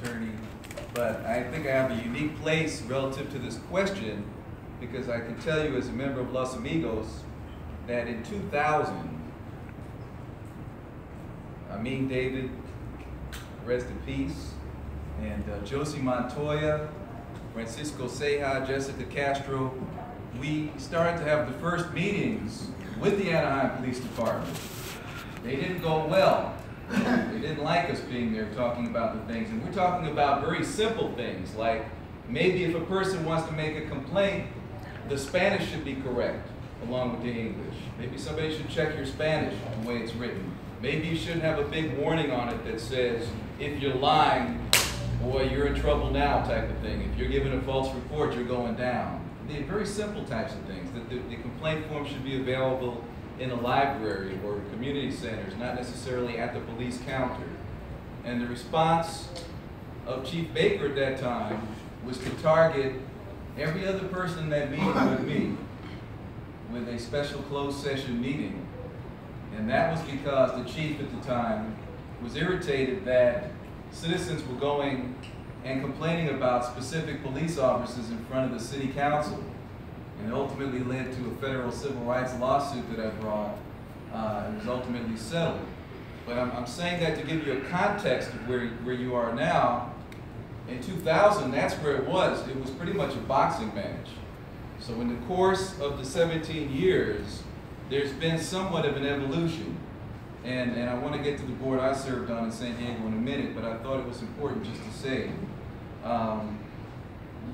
attorney, but I think I have a unique place relative to this question because I can tell you as a member of Los Amigos that in 2000, David, rest in peace, and Josie Montoya, Francisco Ceja, Jessica Castro, we started to have the first meetings with the Anaheim Police Department. They didn't go well. They didn't like us being there talking about the things. And we're talking about very simple things, like maybe if a person wants to make a complaint, the Spanish should be correct along with the English. Maybe somebody should check your Spanish the way it's written. Maybe you shouldn't have a big warning on it that says, if you're lying, boy, you're in trouble now type of thing. If you're giving a false report, you're going down. They're very simple types of things. The complaint form should be available in a library or community centers, not necessarily at the police counter. And the response of Chief Baker at that time was to target every other person in that meeting with me with a special closed session meeting. And that was because the chief at the time was irritated that citizens were going and complaining about specific police officers in front of the city council. And it ultimately led to a federal civil rights lawsuit that I brought and was ultimately settled. But I'm saying that to give you a context of where you are now. In 2000, that's where it was. It was pretty much a boxing match. So in the course of the 17 years, there's been somewhat of an evolution. And I want to get to the board I served on in San Diego in a minute, but I thought it was important just to say.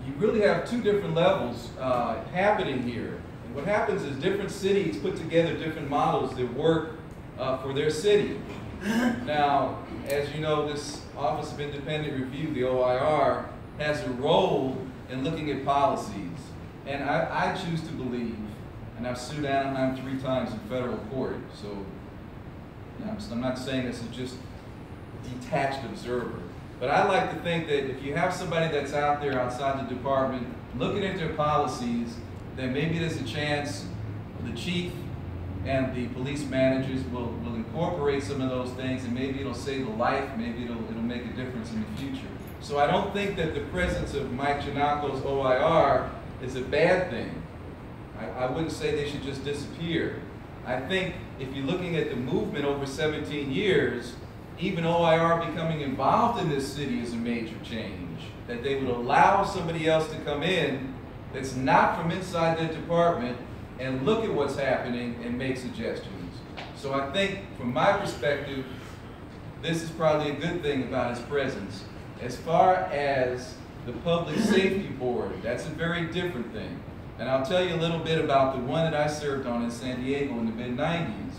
You really have two different levels happening here. And what happens is different cities put together different models that work for their city. Now, as you know, this Office of Independent Review, the OIR, has a role in looking at policies. And I choose to believe, and I've sued Anaheim 3 times in federal court, so I'm not saying this is just detached observer. But I like to think that if you have somebody that's out there outside the department looking at their policies, then maybe there's a chance the chief and the police managers will incorporate some of those things, and maybe it'll save a life, maybe it'll make a difference in the future. So I don't think that the presence of Mike Giannakou's OIR is a bad thing. I wouldn't say they should just disappear. I think if you're looking at the movement over 17 years, even OIR becoming involved in this city is a major change. That they would allow somebody else to come in that's not from inside their department and look at what's happening and make suggestions. So I think, from my perspective, this is probably a good thing about his presence. As far as the Public Safety Board, that's a very different thing. And I'll tell you a little bit about the one that I served on in San Diego in the mid-90s.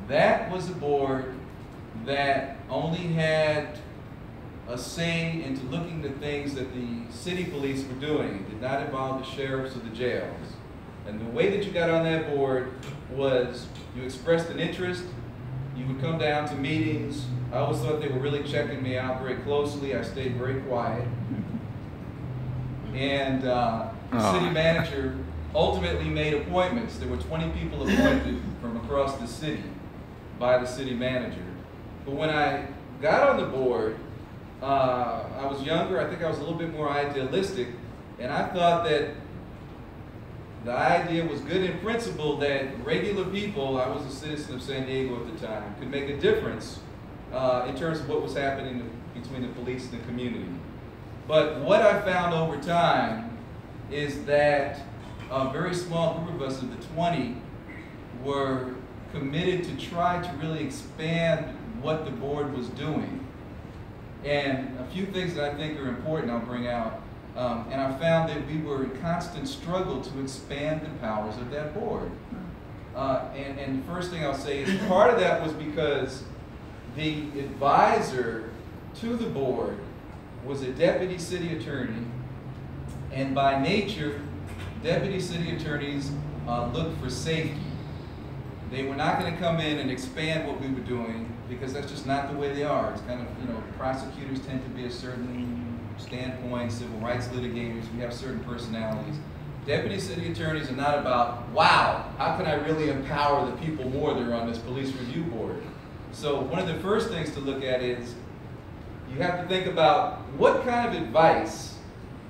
That was a board that only had a say into looking at things that the city police were doing. It did not involve the sheriffs or the jails. And the way that you got on that board was you expressed an interest, you would come down to meetings. I always thought they were really checking me out very closely. I stayed very quiet. And the city manager ultimately made appointments. There were 20 people appointed from across the city by the city manager. But when I got on the board, I was younger. I think I was a little bit more idealistic. And I thought that the idea was good in principle that regular people, I was a citizen of San Diego at the time, could make a difference in terms of what was happening between the police and the community. But what I found over time is that a very small group of us of the 20 were committed to try to really expand what the board was doing. And a few things that I think are important I'll bring out. And I found that we were in constant struggle to expand the powers of that board. And the first thing I'll say is part of that was because the advisor to the board was a deputy city attorney, and by nature, deputy city attorneys look for safety. They were not going to come in and expand what we were doing because that's just not the way they are. It's kind of, prosecutors tend to be a certain standpoint, civil rights litigators, we have certain personalities. Deputy city attorneys are not about, wow, how can I really empower the people more that are on this police review board? So one of the first things to look at is, you have to think about what kind of advice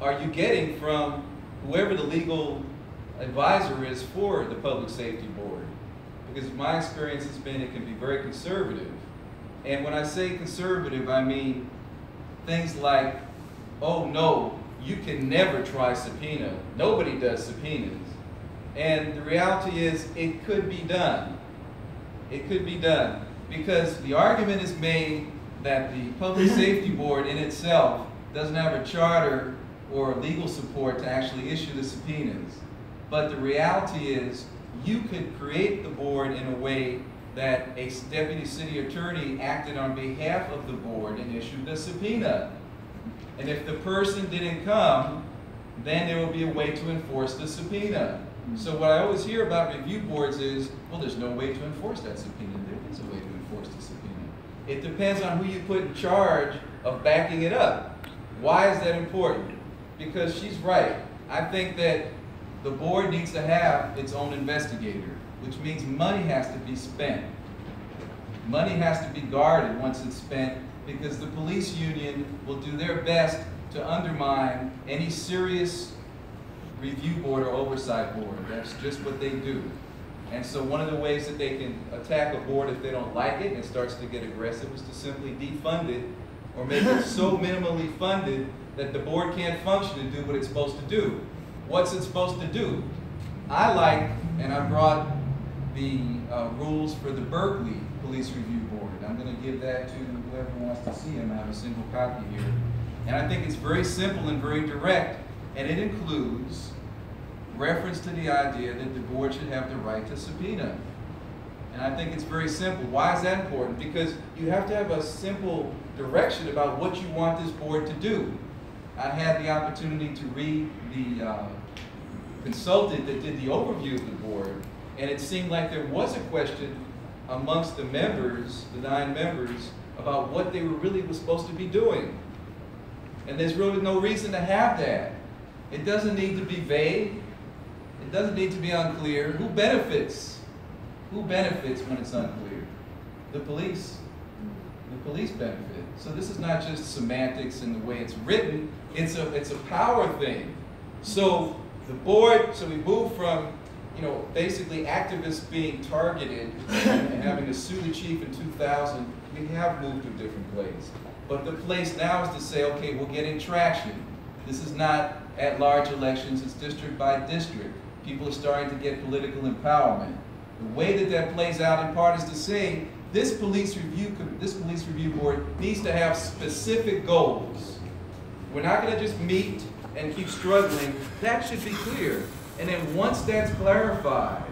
are you getting from whoever the legal advisor is for the Public Safety Board. Because my experience has been it can be very conservative. And when I say conservative, I mean things like, oh no, you can never try subpoena. Nobody does subpoenas. And the reality is it could be done. It could be done. Because the argument is made that the Public Safety Board in itself doesn't have a charter or legal support to actually issue the subpoenas. But the reality is you could create the board in a way that a deputy city attorney acted on behalf of the board and issued a subpoena. And if the person didn't come, then there will be a way to enforce the subpoena. So what I always hear about review boards is, well, there's no way to enforce that subpoena. There is a way to enforce the subpoena. It depends on who you put in charge of backing it up. Why is that important? Because she's right. I think that the board needs to have its own investigator, which means money has to be spent. Money has to be guarded once it's spent, because the police union will do their best to undermine any serious review board or oversight board. That's just what they do. And so one of the ways that they can attack a board if they don't like it and it starts to get aggressive is to simply defund it or make it so minimally funded that the board can't function and do what it's supposed to do. What's it supposed to do? I like, and I brought the rules for the Berkeley Police Review Board. I'm going to give that to whoever wants to see them. I have a single copy here. And I think it's very simple and very direct, and it includes reference to the idea that the board should have the right to subpoena. And I think it's very simple. Why is that important? Because you have to have a simple direction about what you want this board to do. I had the opportunity to read the consultant that did the overview of the board, and it seemed like there was a question amongst the members, the 9 members, about what they really were supposed to be doing. And there's really no reason to have that. It doesn't need to be vague. It doesn't need to be unclear. Who benefits? Who benefits when it's unclear? The police. The police benefit. So this is not just semantics in the way it's written. It's a power thing. So the board, so we move from, basically activists being targeted and having to sue the chief in 2000. We have moved to a different place. But the place now is to say, okay, we're getting traction. This is not at-large elections, it's district by district. People are starting to get political empowerment. The way that that plays out in part is to say, this police review board needs to have specific goals. We're not going to just meet and keep struggling. That should be clear. And then once that's clarified,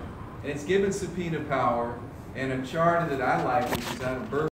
and it's given subpoena power, and a charter that I like, which is out of Berkeley,